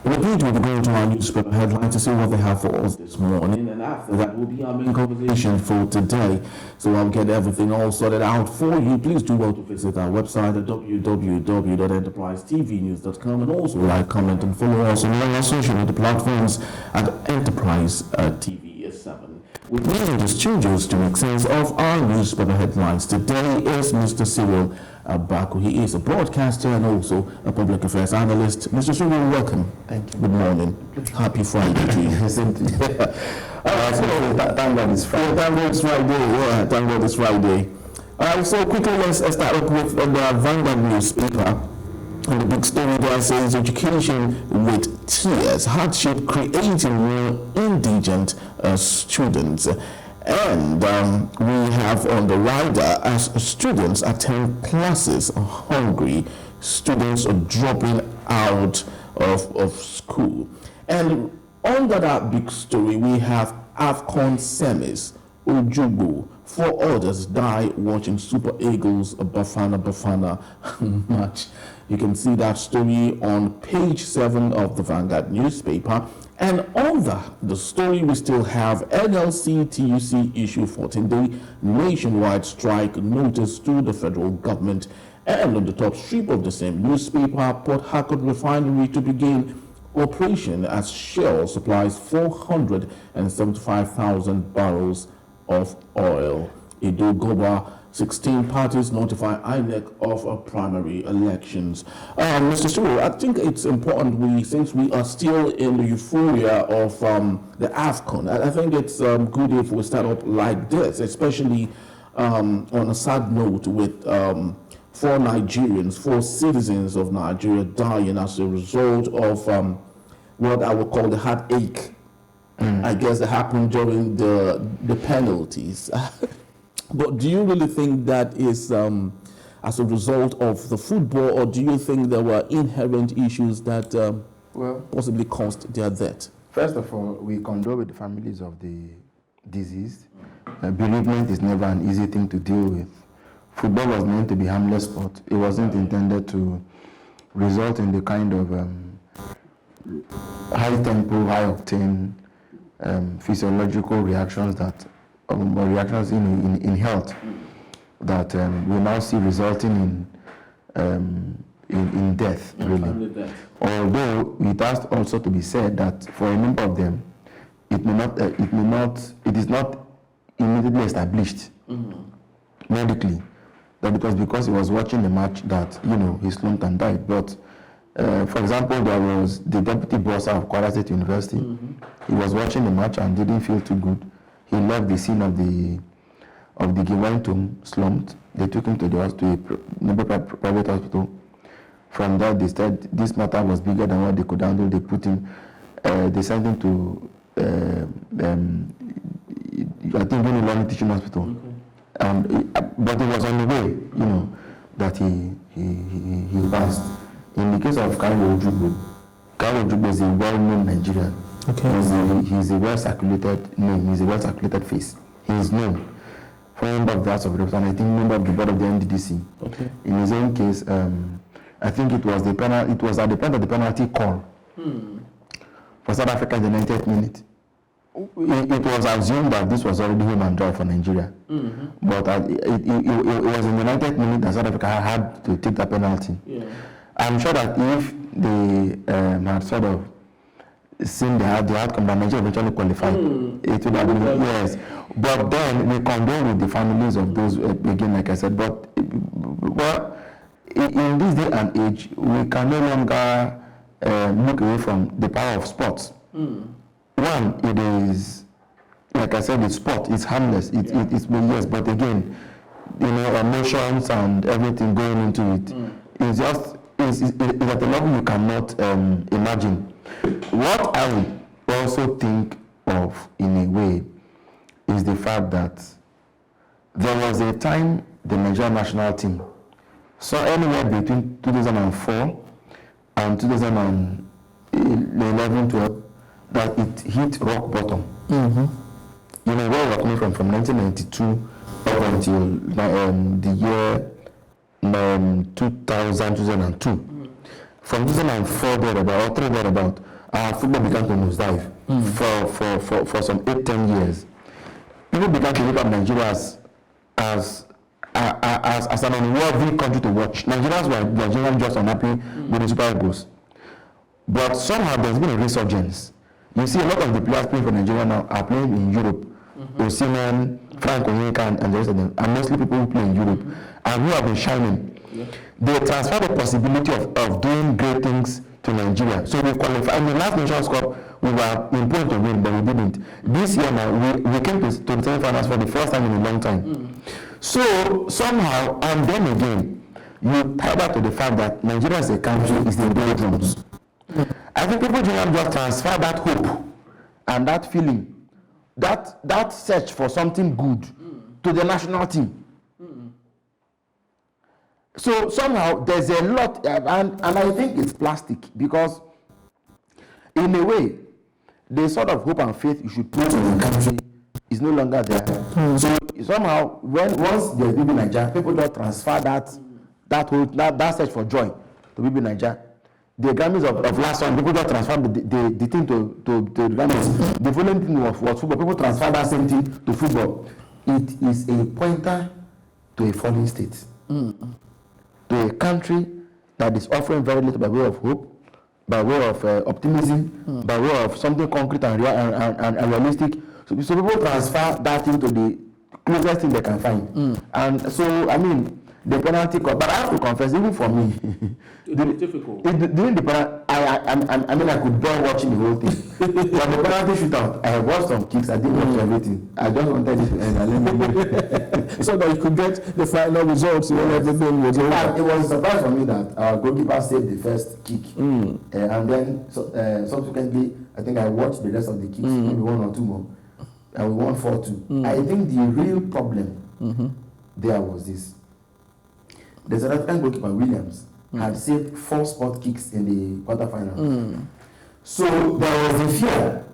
We're going to be going to our newspaper headline to see what they have for us this morning, and after that will be our main conversation for today. So I'll get everything all sorted out for you. Please do well to visit our website at www.enterprisetvnews.com, and also like, comment, and follow us on all our social media platforms at Enterprise TV7. With me in the studios to make sense of our newspaper headlines today is Mr. Cyril Baku. He is a broadcaster and also a public affairs analyst. Mr. Cyril, welcome. Thank you. Good morning. Happy Friday to you. Thank God it's Friday. Thank God it's Friday. Yeah, thank God it's Friday. So quickly, let's start up with the Vanguard newspaper. And the big story there says education with tears, hardship creating more indigent students. And we have on the rider, as students attend classes hungry, students are dropping out of school. And under that big story, we have AFCON semis, OJOUGBO. 4 others die watching Super Eagles Bafana match. You can see that story on page 7 of the Vanguard newspaper. And on the story, we still have NLC TUC issue 14-day nationwide strike notice to the federal government. And on the top strip of the same newspaper, Port Harcourt refinery to begin operation as Shell supplies 475,000 barrels of oil. OJOUGBO, 16 parties notify INEC of primary elections. Mr. Cyril, I think it's important since we are still in the euphoria of the AFCON, I think it's good if we start up like this, especially on a sad note with 4 Nigerians, 4 citizens of Nigeria dying as a result of what I would call the heartache. I guess that happened during the penalties. But do you really think that is as a result of the football, or do you think there were inherent issues that possibly caused their death? First of all, we condole with the families of the deceased. Bereavement is never an easy thing to deal with. Football was meant to be a harmless sport. It wasn't intended to result in the kind of high tempo, high octane physiological reactions that reactions in health that we now see resulting in death, really. Although it has also to be said that for a number of them, it is not immediately established medically that it was because he was watching the match that he slumped and died. But for example, there was the deputy bursar of Kwara State University. He was watching the match and didn't feel too good. He left the scene of the game, went home, slumped. They took him to a private hospital. From there, they said this matter was bigger than what they could handle. They put him, they sent him to, I think, Learning Teaching Hospital. But it was on the way, that he passed. In the case of Cairo Ojougboh is a well-known Nigerian. Okay. He's a well-circulated name. He's a well-circulated face. He is known for a member of the House of Representatives, and I think member of the board of the NDDC. Okay. In his own case, I think it was at the point of the penalty call for South Africa in the 90th minute. It was assumed that this was already home and dry for Nigeria. But it was in the 90th minute that South Africa had to take the penalty. Yeah. I'm sure that if they had sort of seen the outcome that Nigeria eventually qualified, it would have been yes. But then we condole with the families of those, again, like I said, but well, in this day and age, we can no longer look away from the power of sports. One, it is, like I said, it's sport, it's harmless, it's yes, but again, emotions and everything going into it, it's just, it's at a level you cannot imagine. What I would also think of, in a way, is the fact that there was a time the Nigerian national team saw anywhere between 2004 and 2011-12 that it hit rock bottom. Where we're coming from 1992 up until the year 2002. From 2004 thereabout, football began to nosedive for some 8-10 years. People began to look at Nigeria as an unworthy country to watch. Nigerians were just unhappy with the Super Eagles. But somehow there's been a resurgence. You see a lot of the players playing for Nigeria now are playing in Europe. Osimhen, Frank Onyeka, and the rest of them are mostly people who play in Europe and who have been shining. They transfer the possibility of doing great things to Nigeria. So we qualified. In the last Nations Cup, we were in point to win, but we didn't. This year now, we came to the semi-finals for the first time in a long time. So somehow, and then again, you tie back to the fact that Nigeria as a country is the doldrums. I think people just transfer that hope and that feeling, that search for something good to the national team. So somehow there's a lot, and I think it's plastic, because in a way, the sort of hope and faith you should put in the country is no longer there. So somehow, once there's BB Niger, people don't transfer that search for joy to BB Niger. The Grammys of last one, people don't transfer the thing to the Grammys. The following thing was football. People transfer that same thing to football. It is a pointer to a falling state. To a country that is offering very little by way of hope, by way of optimism, by way of something concrete and realistic. So people transfer that thing to the closest thing they can find. And so, I mean, the penalty cut, but I have to confess, even for me, it's difficult. During the penalty, I mean, I could bear watching the whole thing. But the penalty shootout, I watched some kicks, I didn't watch everything. I just wanted it to end. So that you could get the final results when everything was over. It was a surprise for me that our goalkeeper saved the first kick. And then subsequently, I think I watched the rest of the kicks, maybe one or two more. And we won 4-2. I think the real problem there was this. The South African goalkeeper, Williams, had saved 4 spot kicks in the quarterfinals. So there was a fear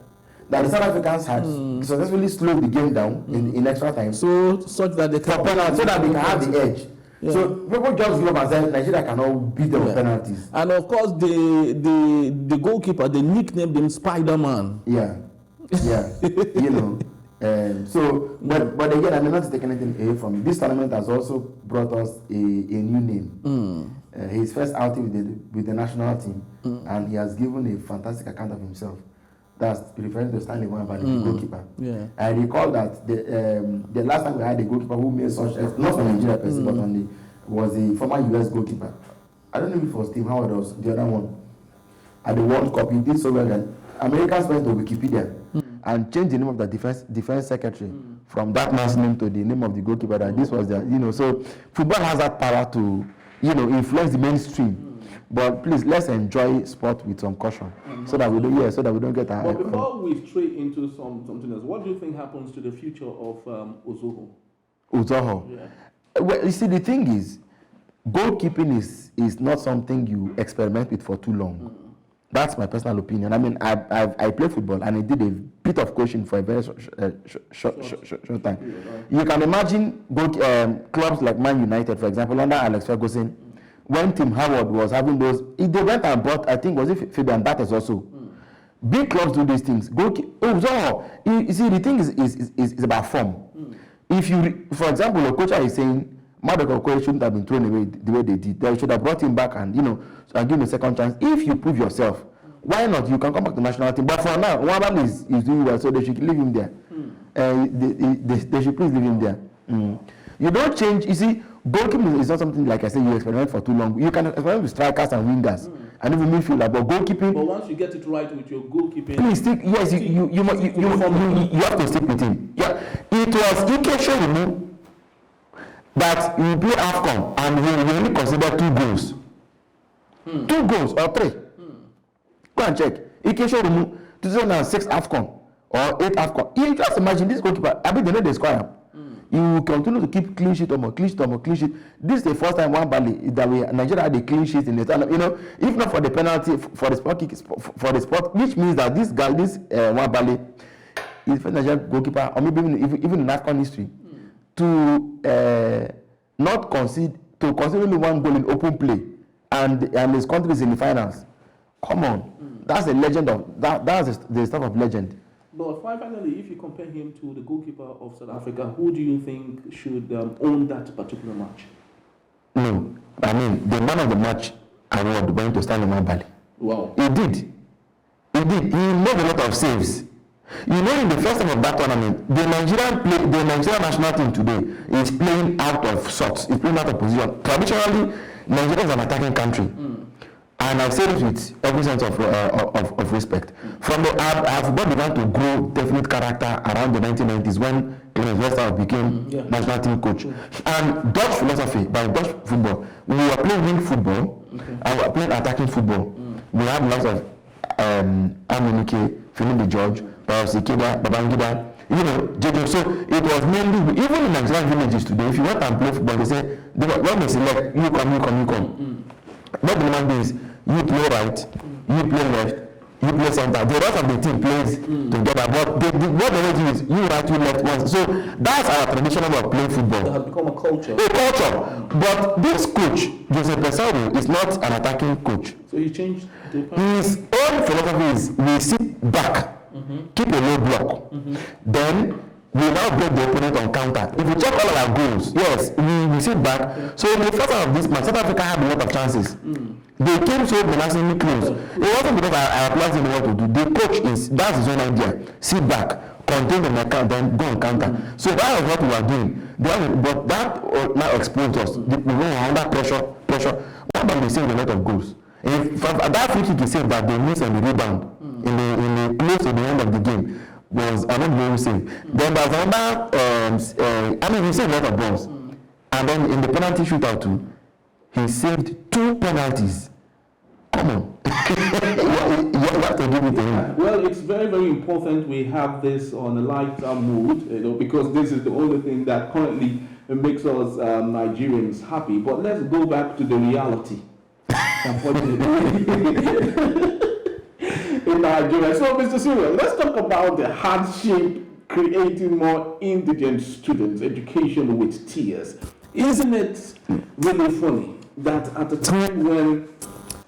that the South Africans had successfully slowed the game down in extra time. So such that they can have the edge. So people just give up and say Nigeria cannot beat them with penalties. And of course, the goalkeeper, they nicknamed him Spider-Man. You know. But again, I may not take anything away from it. This tournament has also brought us a new name. His first outing with the national team, and he has given a fantastic account of himself. That's referring to Stanley Wamba, the goalkeeper. I recall that the last time we had a goalkeeper who made such, not from Nigeria per se, but was a former US goalkeeper. I don't know if it was Tim Howard or the other one. At the World Cup, he did so well that Americans went to Wikipedia and changed the name of the defense secretary from that man's name to the name of the goalkeeper. That this was so football has that power to, influence the mainstream. But please, let's enjoy sport with some caution, so that we don't get our. But before we stray into something else, what do you think happens to the future of OJOUGBO? OJOUGBO. Yeah. Well, you see, the thing is, goalkeeping is not something you experiment with for too long. That's my personal opinion. I mean, I play football and I did a bit of coaching for a very short time. You can imagine clubs like Man United, for example, under Alex Ferguson, when Tim Howard was having those, they went and bought, I think, was it Fabian Barthez also? Big clubs do these things. You see, the thing is about form. If you, for example, a coach is saying, Maduka Okoye shouldn't have been thrown away the way they did. They should have brought him back and and give him a second chance. If you prove yourself, why not? You can come back to the national team. But for now, Wambam is doing well, so they should leave him there. They should please leave him there. You don't change. You see, goalkeeping is not something like I said you experiment for too long. You can experiment with strikers and wingers and even midfielder, but goalkeeping. But once you get it right with your goalkeeping, please stick. Yes, you have to stick with him. Yeah, it was Ike Showroom that you play AFCON and he will only consider 2 goals. 2 goals or 3. Go and check. Ike Showroom 2006 AFCON or 8 AFCON. You just imagine this goalkeeper. I mean, they know they score him. You will continue to keep clean sheet or more, clean sheet or more, clean sheet. This is the first time Nigeria had a clean sheet in the tournament. If not for the penalty, for the spot kick, for the spot, which means that this guy, Wambale, is the first Nigerian goalkeeper, or maybe even in AFCON history, to not concede only 1 goal in open play, and his country is in the finals. Come on, That's a legend of that. That's the stuff of legend. But finally, if you compare him to the goalkeeper of South Africa, who do you think should own that particular match? No, I mean the man of the match award went to Stanley Mabali. Wow. He did. He made a lot of saves. You know, in the first time of that tournament, the Nigerian national team today is playing out of sorts. It's playing out of position. Traditionally, Nigeria is an attacking country. And I say this with every sense of respect. From the our football began to grow definite character around the 1990s when Clemens Westhouse became national team coach. And Dutch philosophy, by Dutch football, we were playing wing football and we were playing attacking football. We had lots of Amunike, Philippe George, Sikeda, Babangida, you know, Jojo. So it was mainly, even in Nigerian villages today, if you want to play football, they say, when they select, you come. What the man is, you play right, you play left, you play center. The rest of the team plays together. But what they do is, you right, you left once. So that's our traditional way of playing football. It has become a culture. A culture. But this coach, Jose Pesaro, is not an attacking coach. So he changed the his own philosophy is we sit back, keep a low block, then we now break the opponent on counter. If you check all of our goals, yes, we sit back. So in the first half of this match, South Africa had a lot of chances. They came so menacingly close. It wasn't because our players didn't know what to do. The coach that's his own idea. Sit back, contain the account, then go on counter. So that was what we were doing. But that now exposed us. We were under pressure. One time they saved a lot of goals. And that free kick he saved that they missed on the rebound in the close to the end of the game was another very save. Then there's another, he saved a lot of balls. And then in the penalty shootout too, he saved 2 penalties. Come on. you have to give it to him. Well, it's very, very important we have this on a lighter mood, because this is the only thing that currently makes us Nigerians happy. But let's go back to the reality. Unfortunately, in Nigeria. So, Mr. Cyril, let's talk about the hardship creating more indigent students, education with tears. Isn't it really funny that at a time when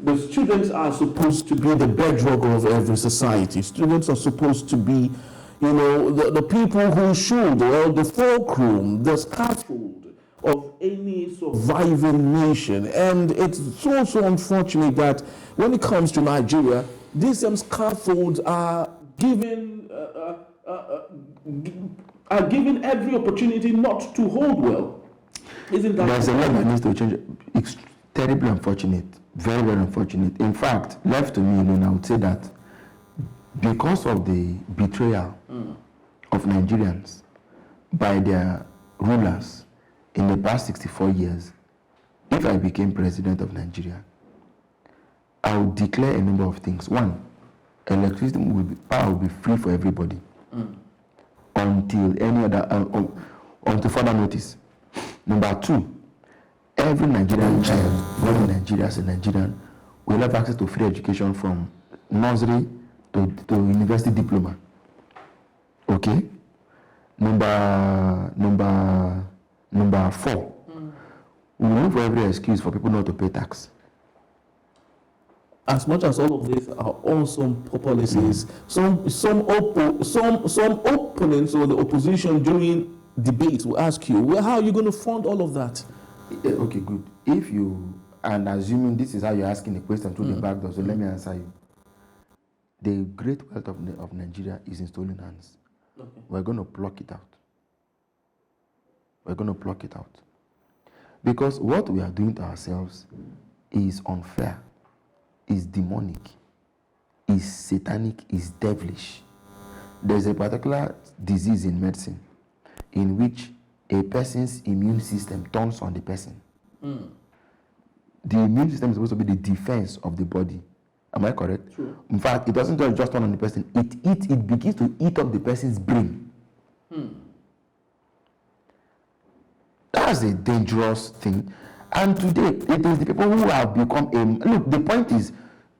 the students are supposed to be the bedrock of every society, students are supposed to be, the people who should, well, the fulcrum, the scaffold of any surviving nation. And it's so unfortunate that when it comes to Nigeria, these scaffolds are given every opportunity not to hold well. Isn't that? There's a lot that needs to change. It's terribly unfortunate, very, very unfortunate. In fact, left to me, I would say that because of the betrayal of Nigerians by their rulers in the past 64 years, if I became president of Nigeria, I would declare a number of things. One, electricity power will be free for everybody until further notice. Number 2, every Nigerian child born in Nigeria as a Nigerian will have access to free education from nursery to university diploma. Okay? Number 4, we will look for every excuse for people not to pay tax. As much as all of these are awesome policies, some opponents or the opposition during debates will ask you, well, how are you going to fund all of that? Okay, good. If you, and assuming this is how you're asking the question through the back door, so let me answer you. The great wealth of Nigeria is in stolen hands. Okay. We're going to pluck it out. Because what we are doing to ourselves is unfair, is demonic, is satanic, is devilish. There's a particular disease in medicine in which a person's immune system turns on the person. The immune system is supposed to be the defense of the body. Am I correct? True. In fact, it doesn't just turn on the person. It begins to eat up the person's brain. That's a dangerous thing. And today, it is the people who have become look, the point is,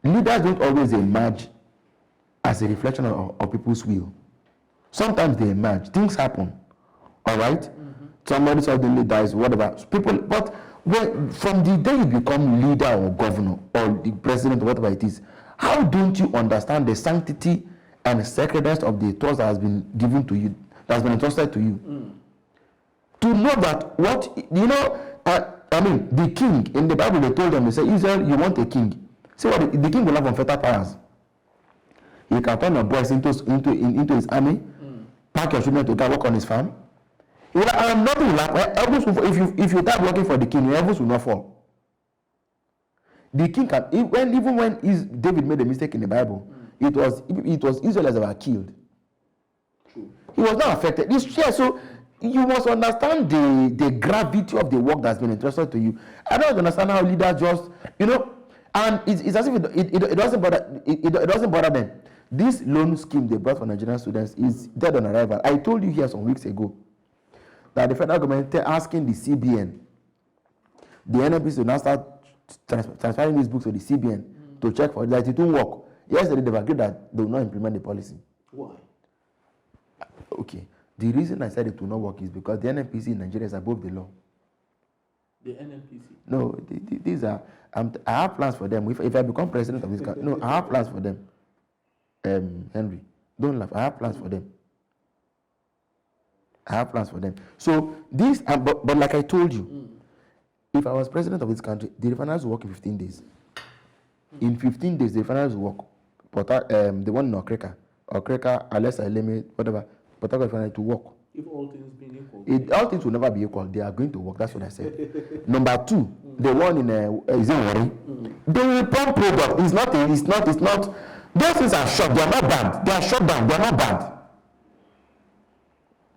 leaders don't always emerge as a reflection of people's will. Sometimes they emerge. Things happen. All right? Somebody suddenly dies, whatever. But from the day you become leader or governor or the president or whatever it is, How don't you understand the sanctity and sacredness of the trust that has been given to you, that has been entrusted to you? To know that what, you know, I mean, the king, in the Bible, they told them, they said, Israel, you want a king. See what the king will have unfettered powers. He can turn your boys into his army, pack your children to go work on his farm. Nothing will happen. If you start working for the king, your heavens will not fall. The king can, even when David made a mistake in the Bible, it was Israelites that were killed. True. He was not affected. So you must understand the gravity of the work that's been entrusted to you. I don't understand how leaders just, you know, and it's as if it doesn't bother them. This loan scheme they brought for Nigerian students is dead on arrival. I told you here some weeks ago that the federal government asking the CBN, the NNPC to now start transferring these books to the CBN to check for that it won't work. Yesterday they've agreed that they will not implement the policy. Why? Okay. The reason I said it will not work is because the NNPC in Nigeria is above the law. The NNPC? No, these are. I have plans for them. If I become president of this country, no, I have plans for them. Henry, don't laugh. I have plans for them. I have plans for them. So this, but like I told you, if I was president of this country, the refineries will work in 15 days. In 15 days, the refineries will work. But the one in Okreka, Alessa, Eleme, whatever, but refinery to work. If all things being equal. All things will never be equal. They are going to work. That's what I said. Number two, the one in is in Wari. They will pump product. It's not. Those things are shut. They are not bad. They are shut down. They are not bad.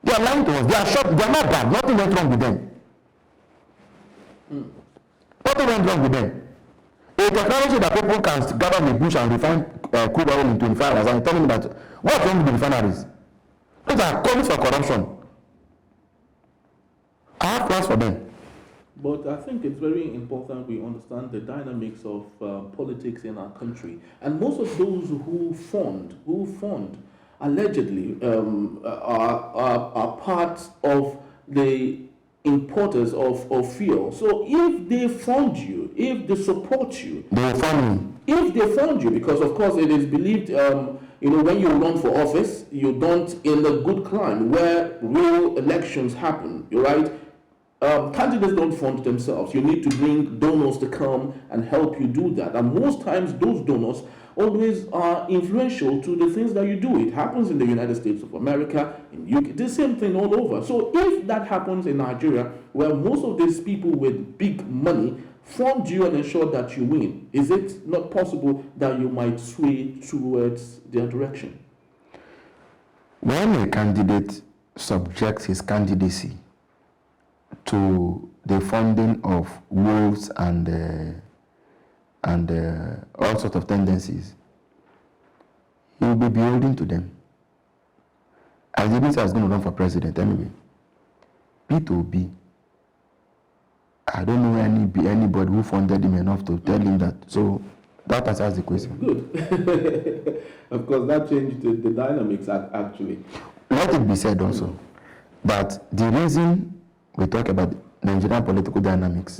They are lying to us. They are shut. They are not bad. Nothing went wrong with them. Nothing went wrong with them. A technology that people can gather in the bush and refine crude oil in 25 hours. I'm telling you that what's wrong with the refineries? Those are calls for corruption. I have plans for them. But I think it's very important we understand the dynamics of politics in our country. And most of those who fund allegedly are part of the importers of fuel. So if they fund you, if they support you, they fund me. If they fund you, because of course it is believed, when you run for office, you don't in a good climate where real elections happen, you're right? Candidates don't fund themselves. You need to bring donors to come and help you do that. And most times those donors always are influential to the things that you do. It happens in the United States of America, in UK, the same thing all over. So if that happens in Nigeria, where most of these people with big money fund you and ensure that you win, is it not possible that you might sway towards their direction? When a candidate subjects his candidacy to the funding of wolves and all sorts of tendencies, he will be beholden to them. As the minister is going to run for president anyway, P2B, I don't know anybody who funded him enough to tell him that. So that answers the question. Good. Of course, that changed the dynamics actually. Let it be said also that the reason we talk about Nigerian political dynamics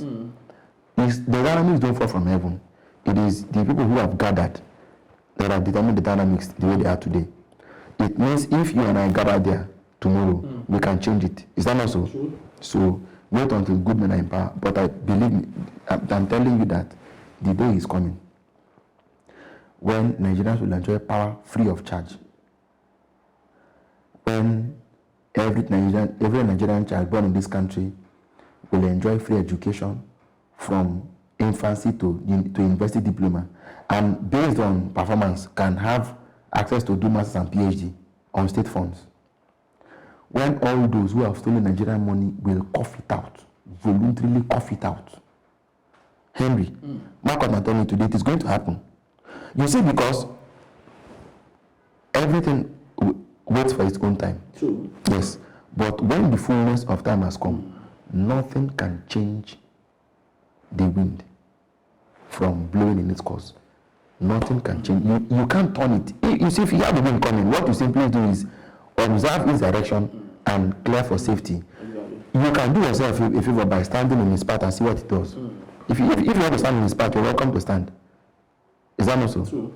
is the dynamics don't fall from heaven. It is the people who have gathered that have determined the dynamics the way they are today. It means if you and I gather there tomorrow, we can change it. Is that not so? True. So wait until good men are in power. But I believe me, I'm telling you that the day is coming when Nigerians will enjoy power free of charge. When every Nigerian child born in this country will enjoy free education from infancy to university diploma, and based on performance can have access to do masters and PhD on state funds. When all those who have stolen Nigerian money will cough it out, voluntarily cough it out. Henry, mark what I'm telling you today, it is going to happen. You see, because everything waits for its own time. True. Yes. But when the fullness of time has come, nothing can change the wind from blowing in its course. Nothing can change. You can't turn it. You see, if you have the wind coming, what you simply do is observe its direction and clear for safety. Exactly. You can do yourself a favor by standing in his path and see what it does. If you want to stand in his path, you're welcome to stand. Is that not so? True.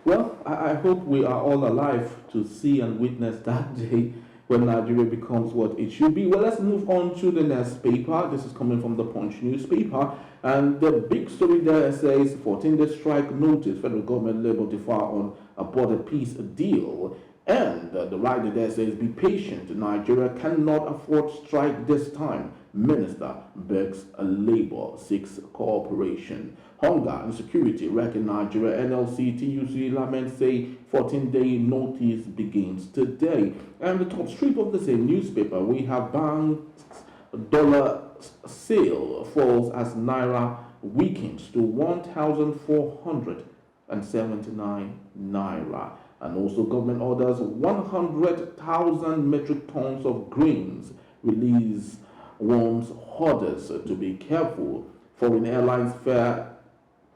Well, I hope we are all alive to see and witness that day when Nigeria becomes what it should be. Well, let's move on to the next paper. This is coming from the Punch newspaper. And the big story there says 14-day strike notice, federal government labor defer on a border peace deal. And the writer there says, be patient, Nigeria cannot afford strike this time. Minister begs labor, seeks cooperation. Hunger, insecurity, wrecking Nigeria. NLC, TUC, lament say 14-day notice begins today. And the top strip of the same newspaper, we have banks dollar sale falls as Naira weakens to 1,479 Naira. And also government orders 100,000 metric tons of grains. Release warns hoarders to be careful. Foreign airlines fare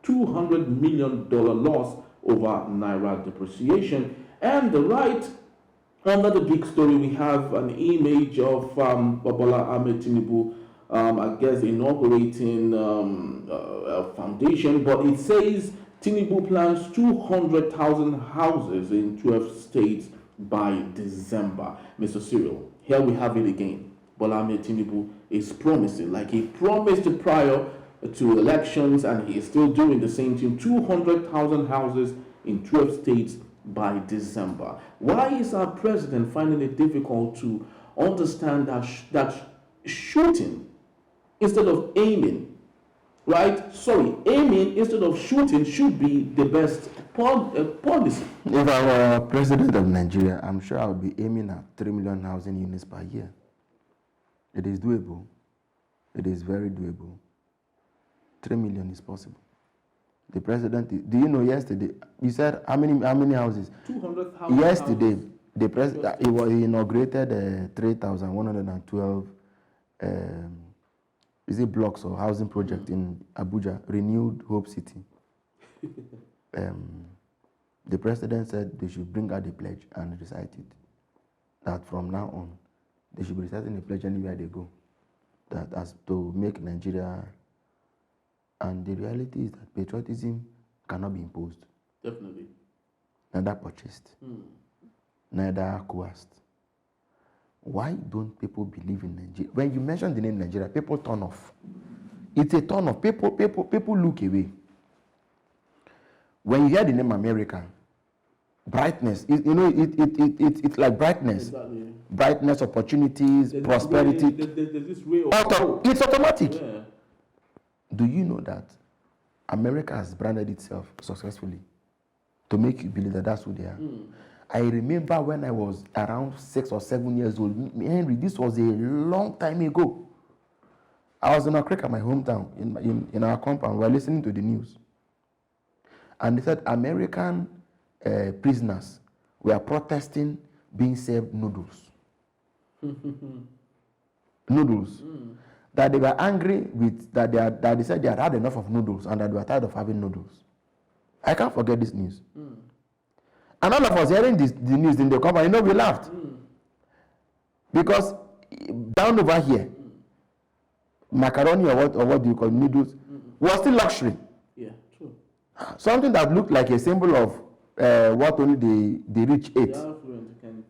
$200 million loss over Naira depreciation. And the right, under the big story, we have an image of Bola Ahmed Tinubu, I guess, inaugurating a foundation, but it says Tinubu plans 200,000 houses in 12 states by December. Mr. Cyril, here we have it again. Bola Ahmed Tinubu is promising, like he promised prior to elections, and he is still doing the same thing, 200,000 houses in 12 states by December. Why is our president finding it difficult to understand that shooting instead of aiming, right? Sorry, aiming instead of shooting should be the best policy. If I were president of Nigeria, I'm sure I would be aiming at 3 million housing units per year. It is doable. It is very doable. 3 million is possible. The president, do you know yesterday, you said how many houses? 200,000 Yesterday, houses. the president, he inaugurated 3,112 blocks or housing project in Abuja, renewed Hope City. The president said they should bring out the pledge and recite it. That from now on, they should be reciting the pledge anywhere they go. That as to make Nigeria. And the reality is that patriotism cannot be imposed. Definitely. Neither purchased, neither coerced. Why don't people believe in Nigeria? When you mention the name Nigeria, people turn off. It's a turn off. People look away. When you hear the name America, brightness, it's like brightness. Exactly. Brightness, opportunities, prosperity. There's this way of hope. It's automatic. Yeah. Do you know that America has branded itself successfully to make you believe that that's who they are? I remember when I was around 6 or 7 years old, Henry, this was a long time ago. I was in a creek at my hometown, in our compound. We were listening to the news. And they said American prisoners were protesting being served noodles. Noodles. That they were angry with, that they said they had had enough of noodles and that they were tired of having noodles. I can't forget this news. And all of us hearing the news in the company, we laughed. Because down over here, macaroni or what do you call noodles, was still luxury. Yeah, true. Something that looked like a symbol of what only the rich ate. The affluent can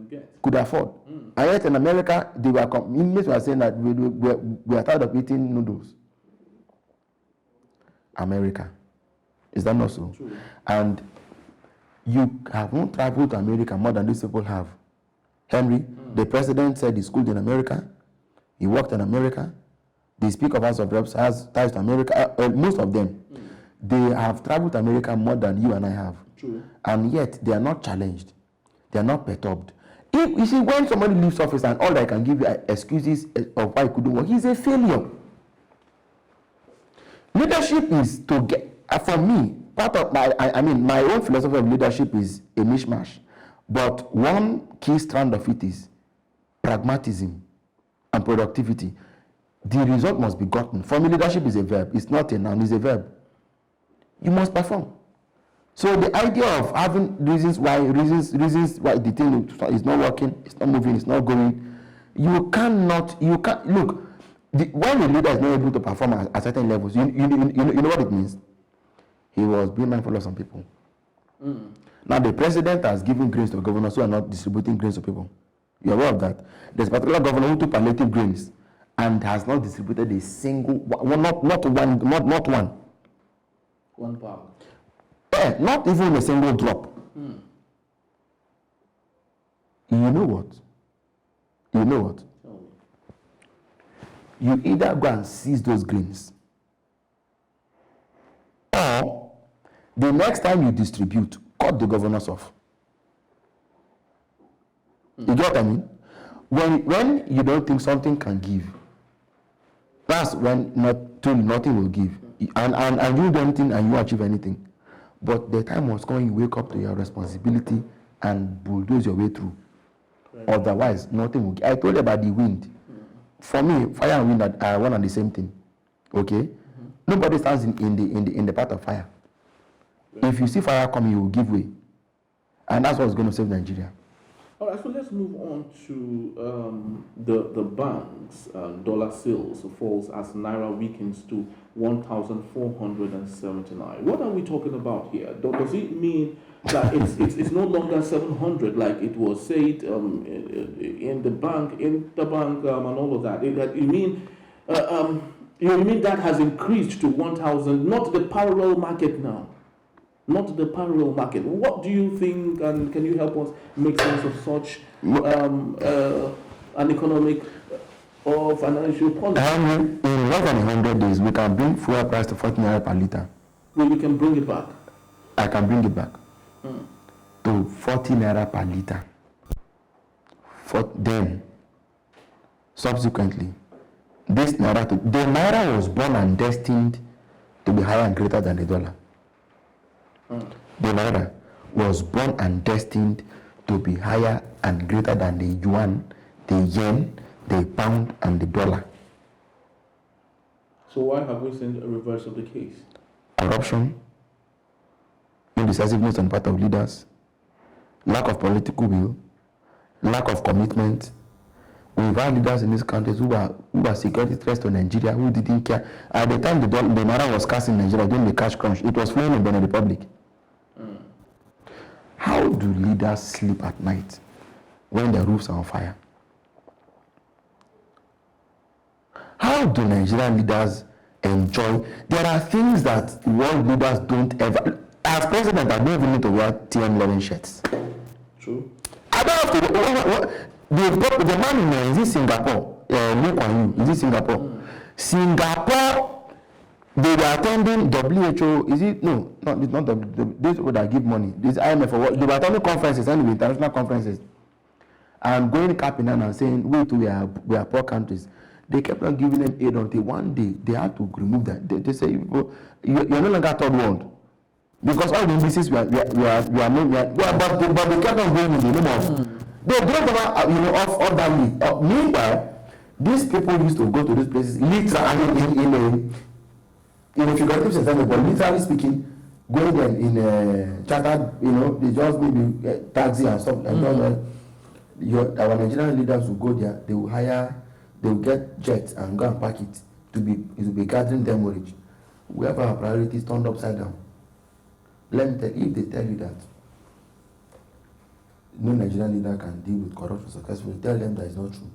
get. Could afford. And yet in America, they were inmates were saying that we are tired of eating noodles. America. Is that not so? True. And you haven't traveled to America more than these people have. Henry, the president said he schooled in America. He worked in America. The Speaker of House of Reps has ties to America. Most of them. They have traveled to America more than you and I have. True. And yet, they are not challenged. They are not perturbed. You see, when somebody leaves office and all I can give you are excuses of why he couldn't work, he's a failure. Leadership is to get, for me, part of my own philosophy of leadership is a mishmash. But one key strand of it is pragmatism and productivity. The result must be gotten. For me, leadership is a verb. It's not a noun, it's a verb. You must perform. So the idea of having reasons why the thing is not working, it's not moving, it's not going, you can't look. When a leader is not able to perform at certain levels, you know what it means. He was being mindful of some people. Now, the president has given grains to governors who are not distributing grains to people. You're aware of that? There's a particular governor who took palliative grains and has not distributed a single one, not one. 1 pound. Not even a single drop. You know what? Tell me. You either go and seize those grains, or the next time you distribute, cut the governors off. You get what I mean? When you don't think something can give, that's when nothing will give. And you don't think and you achieve anything. But the time was coming, you wake up to your responsibility and bulldoze your way through. Right. Otherwise, nothing will give. I told you about the wind. For me, fire and wind are one and the same thing. Okay? Nobody stands in the path of fire. Right. If you see fire coming, you will give way. And that's what's going to save Nigeria. All right, so let's move on to the banks. Dollar sales falls as Naira weakens to 1,479. What are we talking about here? Does it mean that it's no longer 700 like it was said in the bank and all of that? You mean that has increased to 1,000? Not the parallel market now. Not the parallel market. What do you think, and can you help us make sense of such an economic or financial policy? In less than 100 days, we can bring fuel price to 40 naira per litre. Well, we can bring it back. I can bring it back to 40 naira per litre. Then, subsequently, the naira was born and destined to be higher and greater than the dollar. The naira was born and destined to be higher and greater than the yuan, the yen, the pound, and the dollar. So why have we seen a reverse of the case? Corruption, indecisiveness on the part of leaders, lack of political will, lack of commitment. We've had leaders in these countries who are security threats to Nigeria, who didn't care. At the time the naira was scarce in Nigeria during the cash crunch, it was flowing in Benin Republic. How do leaders sleep at night when their roofs are on fire? How do Nigerian leaders enjoy? There are things that world leaders don't ever. As president, I don't even need to wear TM11 shirts. True. I don't have to. The man in is it Singapore? Lee Kuan Yew, is it Singapore? Singapore. They were attending WHO. Is it no? It's not those people that give money. This IMF or what? They were attending conferences, anyway, international conferences, and going capping and saying we are poor countries. They kept on giving them aid until one day they had to remove that. They say you're no longer third world because all the indices we are but they kept on going in the name of they don't off that way. Meanwhile, these people used to go to these places literally in a figurative sense, but literally speaking, going there in a chartered, they just maybe taxi and stuff like that. Our Nigerian leaders will go there, they will get jets and go and park it to be gathering demurrage. We have our priorities turned upside down. Let me tell you, if they tell you that no Nigerian leader can deal with corruption successfully, tell them that is not true.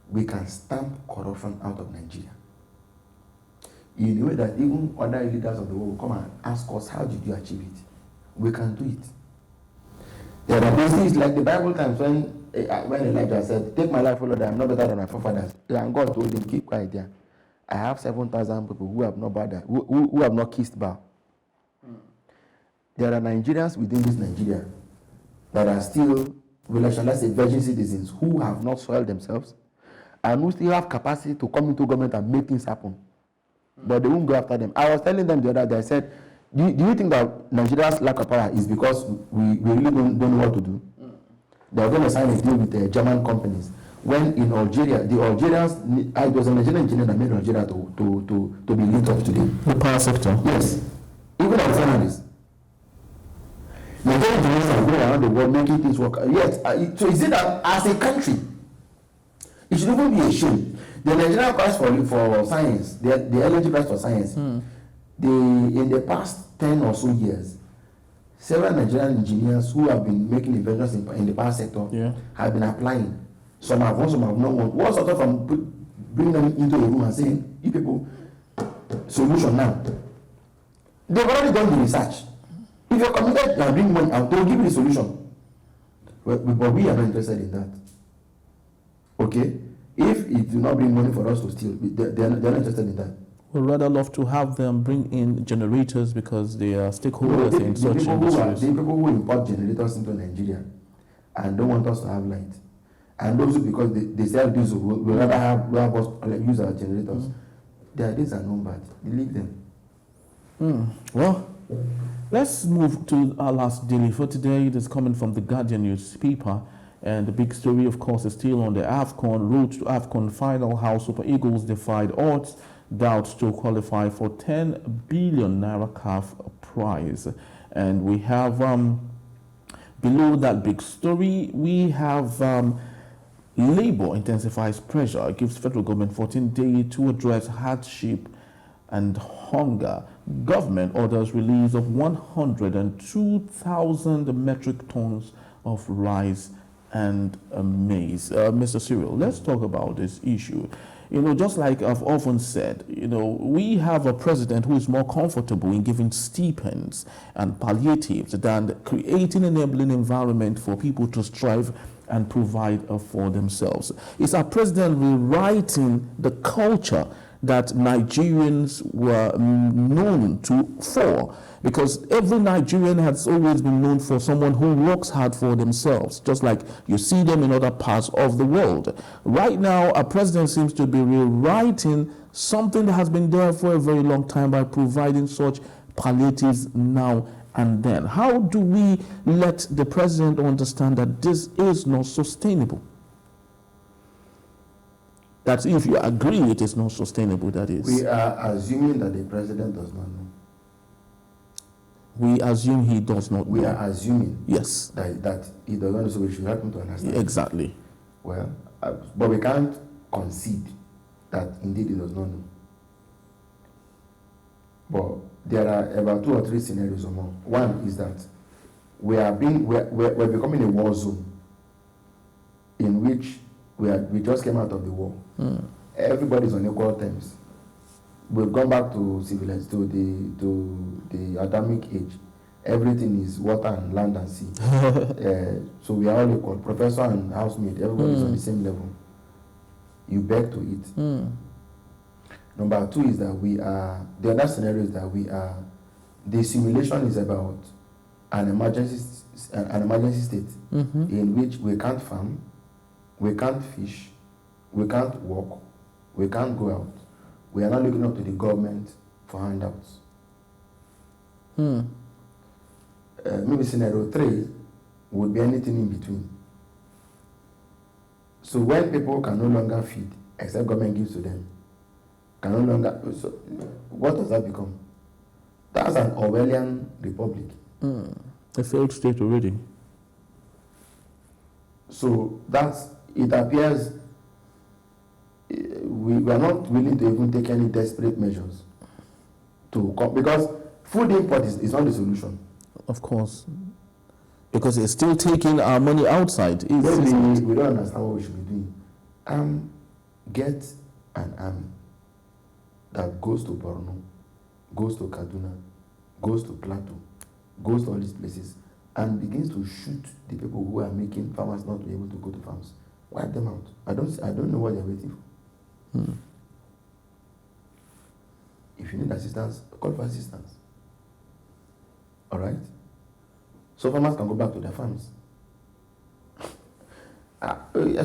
We can stamp corruption out of Nigeria. In a way that even other leaders of the world will come and ask us, how did you achieve it? We can do it. There are things like the Bible times when Elijah said, take my life, O Lord, I am not better than my forefathers. And God told him, keep quiet there. I have 7,000 people who have not bowed, who have not kissed bow. There are Nigerians within this Nigeria that are still, let's say, virgin citizens who have not soiled themselves and who still have capacity to come into government and make things happen. But they won't go after them. I was telling them the other day, I said, do you think that Nigeria's lack of power is because we really don't know what to do? They are going to sign a deal with the German companies. When in Algeria, the Algerians, it was a Nigerian engineer that made Algeria to be lit up today. The power sector. Yes. Even our families. Nigerian engineers are going around the world making things work. Yes. So is it that as a country, it should even be a shame? The Nigerian price for science, the energy price for science, in the past 10 or so years, several Nigerian engineers who have been making inventions in the power sector have been applying. Some have won, some have not won. What sort of bring them into a room and saying, you people, solution now. They've already done the research. If you're committed and bring money out, they'll give you the solution. But we are not interested in that. Okay? If it do not bring money for us to steal, they're not interested in that. We'd rather love to have them bring in generators because they are stakeholders in such industries. The people who import generators into Nigeria and don't want us to have light. And those because they sell diesel, we rather have us use our generators. Their days are numbered. Leave them. Well, let's move to our last daily for today. It is coming from the Guardian newspaper. And the big story, of course, is still on the AFCON. Road to AFCON final, how Super Eagles defied odds, doubts to qualify for 10 billion Naira CAF prize. And we have, below that big story, we have Labour intensifies pressure, gives federal government 14 days to address hardship and hunger. Government orders release of 102,000 metric tons of rice and maize. Mr. Cyril, let's talk about this issue. You know, just like I've often said, you know, we have a president who is more comfortable in giving stipends and palliatives than creating an enabling environment for people to strive and provide for themselves. Is our president rewriting the culture that Nigerians were known for? Because every Nigerian has always been known for someone who works hard for themselves, just like you see them in other parts of the world. Right now, our president seems to be rewriting something that has been there for a very long time by providing such palliatives now and then. How do we let the president understand that this is not sustainable? That if you agree it is not sustainable, that is. We are assuming that the president does not know. We assume he does not know. We are assuming yes. that he does not know, so we should help him to understand. Exactly. Well, but we can't concede that indeed he does not know. But there are about 2 or 3 scenarios or more. One is that we're becoming a war zone in which we just came out of the war. Everybody's on equal terms. We've gone back to civilized to the Adamic age. Everything is water and land and sea. So we are all equal. Professor and housemate, everybody's on the same level. You beg to eat. Number 2 is that the other scenario is that the simulation is about an emergency state in which we can't farm, we can't fish, we can't walk, we can't go out. We are not looking up to the government for handouts. Maybe scenario 3 would be anything in between. So when people can no longer feed, except government gives to them, can no longer, so what does that become? That's an Orwellian republic. A failed state already. So it appears we are not willing to even take any desperate measures because food import is not the solution. Of course. Because it's still taking our money outside. We don't understand what we should be doing. Get an army that goes to Borno, goes to Kaduna, goes to Plateau, goes to all these places, and begins to shoot the people who are making farmers not be able to go to farms. Wipe them out. I don't know what they're waiting for. If you need assistance, call for assistance. All right? So farmers can go back to their farms.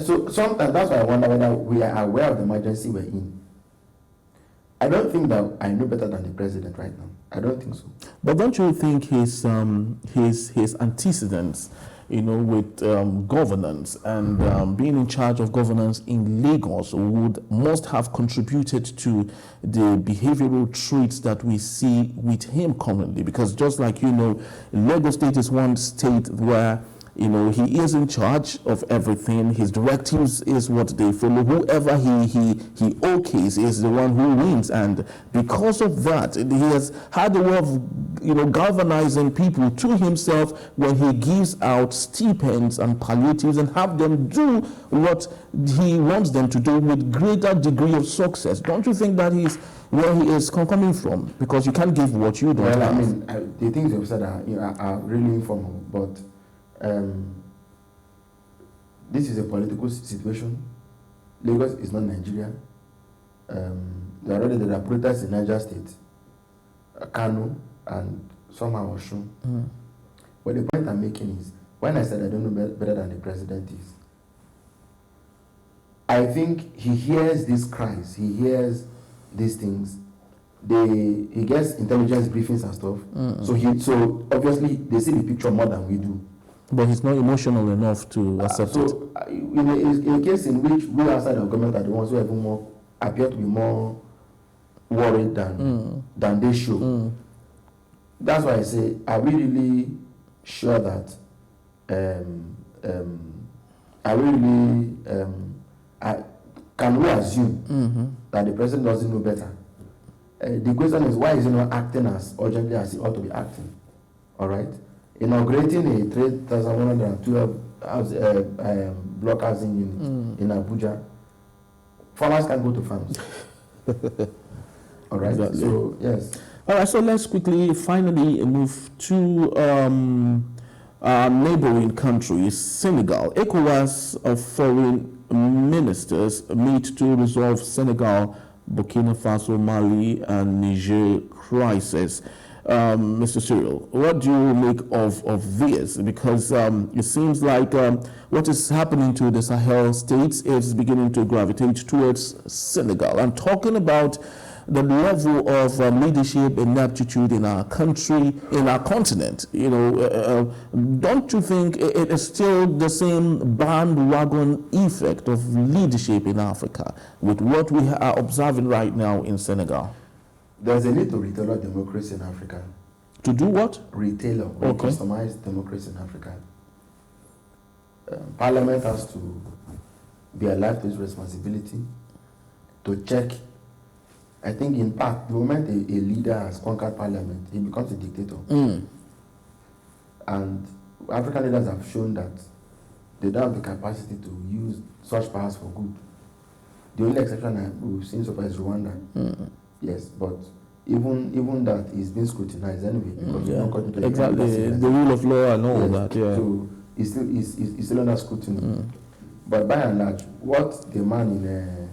So sometimes that's why I wonder whether we are aware of the emergency we're in. I don't think that I know better than the president right now. I don't think so. But don't you think his antecedents, you know, with governance and being in charge of governance in Lagos must have contributed to the behavioral traits that we see with him currently? Because just like, you know, Lagos State is one state where You know, he is in charge of everything. His directives is what they follow. Whoever he okays is the one who wins. And because of that, he has had a way of, you know, galvanizing people to himself when he gives out stipends and palliatives and have them do what he wants them to do with greater degree of success. Don't you think that is where he is coming from? Because you can't give what you don't Well, have. I mean, the things you've said are, are really informal, but this is a political situation. Lagos is not Nigeria. There are protests in Niger State, Kano, and somehow Osun. But the point I'm making is, when I said I don't know better than the president is, I think he hears these cries, he hears these things. He gets intelligence briefings and stuff. So obviously they see the picture more than we do. But he's not emotional enough to accept it. In a case in which we outside of government are the ones who even more appear to be more worried than they should. That's why I say, are we really sure that can we assume that the president doesn't know better? The question is, why is he not acting as urgently as he ought to be acting? All right? Inaugurating a 3,112 block housing unit in Abuja, farmers can go to farms. All right? Exactly. So, yes. All right, so let's finally move to our neighboring country, Senegal. ECOWAS of foreign ministers meet to resolve Senegal, Burkina Faso, Mali, and Niger crisis. Mr. Cyril, what do you make of this? Because it seems like what is happening to the Sahel states is beginning to gravitate towards Senegal. I'm talking about the level of leadership and aptitude in our country, in our continent. You know, don't you think it is still the same bandwagon effect of leadership in Africa with what we are observing right now in Senegal? There's a need to retail democracy in Africa. To do what? Retailer, Okay. customized democracy in Africa. Parliament has to be alive to its responsibility to check. I think, in part, the moment a leader has conquered parliament, he becomes a dictator. And African leaders have shown that they don't have the capacity to use such powers for good. The only exception we've seen so far is Rwanda. Yes, but even that is being scrutinized anyway, because it's not according to exactly the rule of law and all that. Yeah. So it's still under scrutiny. But by and large, what the man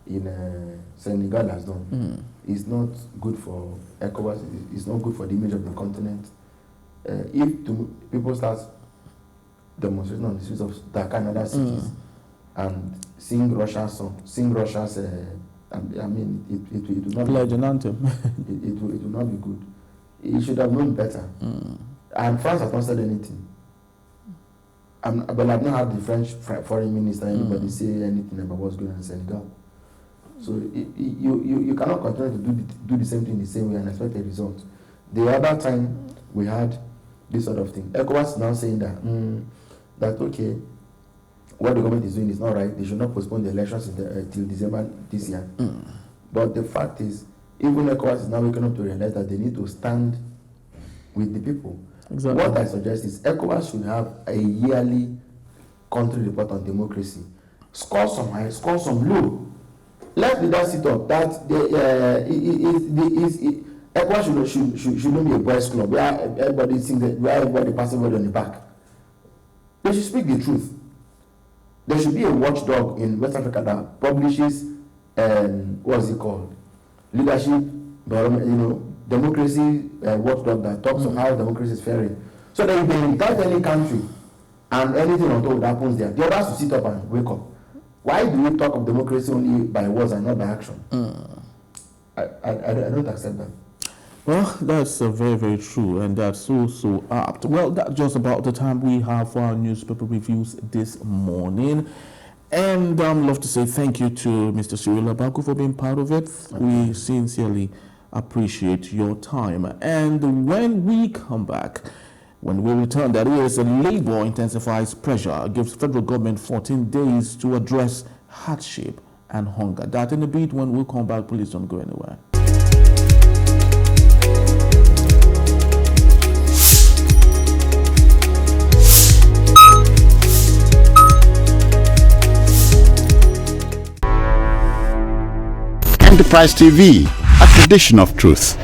in Senegal has done is not good for ECOWAS. It's not good for the image of the continent. If people start demonstrating on the streets of Dakar and other cities and sing Russia's song, I mean, it will not Pledge an anthem. it will not be good. He should have known better. And France has not said anything. But I've not heard the French foreign minister anybody say anything about what's going on in Senegal. So you cannot continue to do the same thing the same way and expect a result. The other time we had this sort of thing, ECOWAS is now saying that okay, what the government is doing is not right. They should not postpone the elections till December this year. But the fact is, even ECOWAS is now waking up to realize that they need to stand with the people. Exactly. What I suggest is ECOWAS should have a yearly country report on democracy. Score some high, score some low. Let leaders sit up. That ECOWAS shouldn't be a boys' club where everybody sings, where everybody passes word on the back. They should speak the truth. There should be a watchdog in West Africa that publishes, what's it called? Leadership, democracy watchdog that talks of how democracy is faring. So that if they indict any country and anything untoward happens there, the others will sit up and wake up. Why do we talk of democracy only by words and not by action? I don't accept that. Well, that's very, very true, and that's so apt. Well, that's just about the time we have for our newspaper reviews this morning. And I'd love to say thank you to Mr. Cyril Ojougboh for being part of it. We sincerely appreciate your time. And when we come back, When we return, that is, Labour intensifies pressure, gives federal government 14 days to address hardship and hunger. That in a bit. When we come back, please don't go anywhere. Enterprise TV, a tradition of truth.